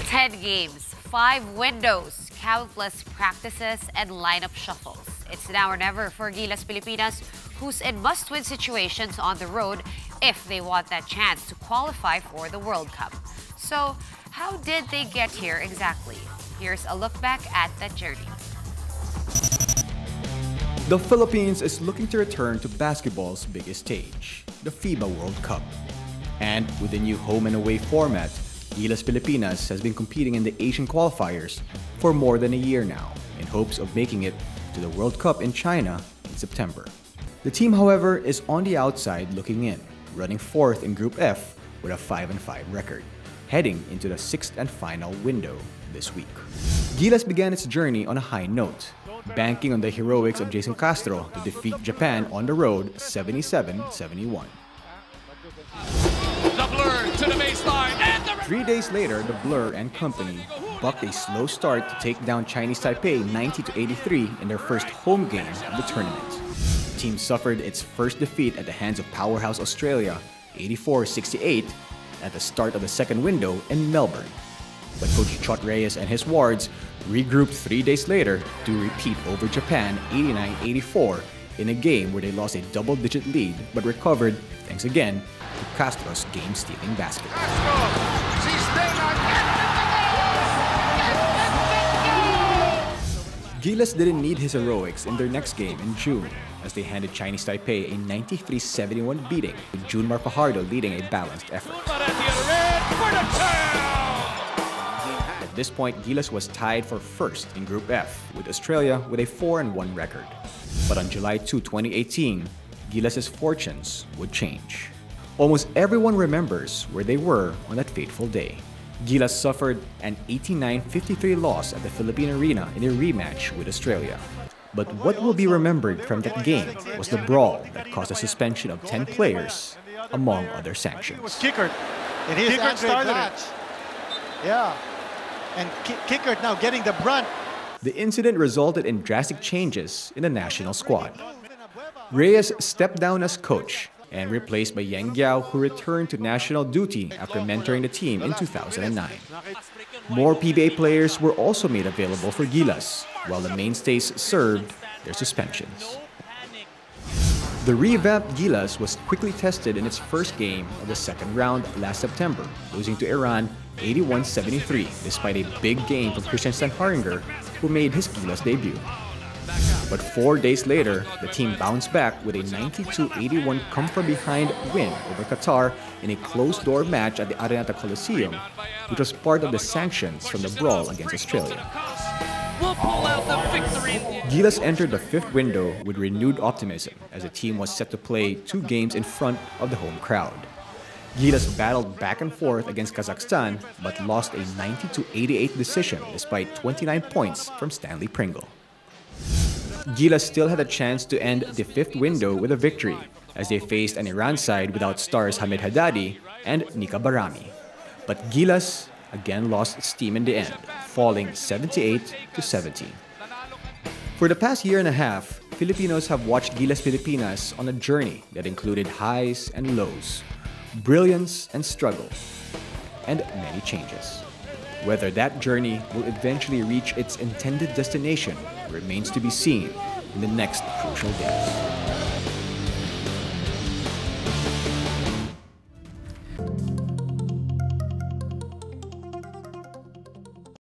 10 games, 5 windows, countless practices, and lineup shuffles. It's now or never for Gilas Pilipinas, who's in must-win situations on the road if they want that chance to qualify for the World Cup. So, how did they get here exactly? Here's a look back at that journey. The Philippines is looking to return to basketball's biggest stage, the FIBA World Cup. And with the new home and away format, Gilas Pilipinas has been competing in the Asian qualifiers for more than a year now in hopes of making it to the World Cup in China in September. The team, however, is on the outside looking in, running fourth in Group F with a 5-5 record, heading into the sixth and final window this week. Gilas began its journey on a high note, banking on the heroics of Jason Castro to defeat Japan on the road 77-71. The Blur to the baseline, and 3 days later, the Blur and company bucked a slow start to take down Chinese Taipei 90-83 in their first home game of the tournament. The team suffered its first defeat at the hands of powerhouse Australia 84-68 at the start of the second window in Melbourne. But Coach Chot Reyes and his Wards regrouped 3 days later to repeat over Japan 89-84 in a game where they lost a double-digit lead but recovered, thanks again to Castro's game-stealing basket. Gilas didn't need his heroics in their next game in June as they handed Chinese Taipei a 93-71 beating, with Junmar Fajardo leading a balanced effort. At this point, Gilas was tied for first in Group F with Australia with a 4-1 record. But on July 2, 2018, Gilas' fortunes would change. Almost everyone remembers where they were on that fateful day. Gilas suffered an 89-53 loss at the Philippine Arena in a rematch with Australia. But what will be remembered from that game was the brawl that caused a suspension of 10 players, among other sanctions. It was Kickert. Kickert started it. Yeah. And Kickert now getting the brunt. The incident resulted in drastic changes in the national squad. Reyes stepped down as coach and replaced by Yang Giao, who returned to national duty after mentoring the team in 2009. More PBA players were also made available for Gilas, while the mainstays served their suspensions. The revamped Gilas was quickly tested in its first game of the second round last September, losing to Iran 81-73 despite a big game from Christian Stanharinger, who made his Gilas debut. But 4 days later, the team bounced back with a 92-81 come-from-behind win over Qatar in a closed-door match at the Araneta Coliseum, which was part of the sanctions from the brawl against Australia. Gilas entered the fifth window with renewed optimism as the team was set to play 2 games in front of the home crowd. Gilas battled back and forth against Kazakhstan but lost a 90-88 decision despite 29 points from Stanley Pringle. Gilas still had a chance to end the fifth window with a victory as they faced an Iran side without stars Hamid Haddadi and Nika Barami. But Gilas again lost steam in the end, falling 78-70. For the past year and a half, Filipinos have watched Gilas Pilipinas on a journey that included highs and lows, brilliance and struggle, and many changes. Whether that journey will eventually reach its intended destination remains to be seen in the next crucial days.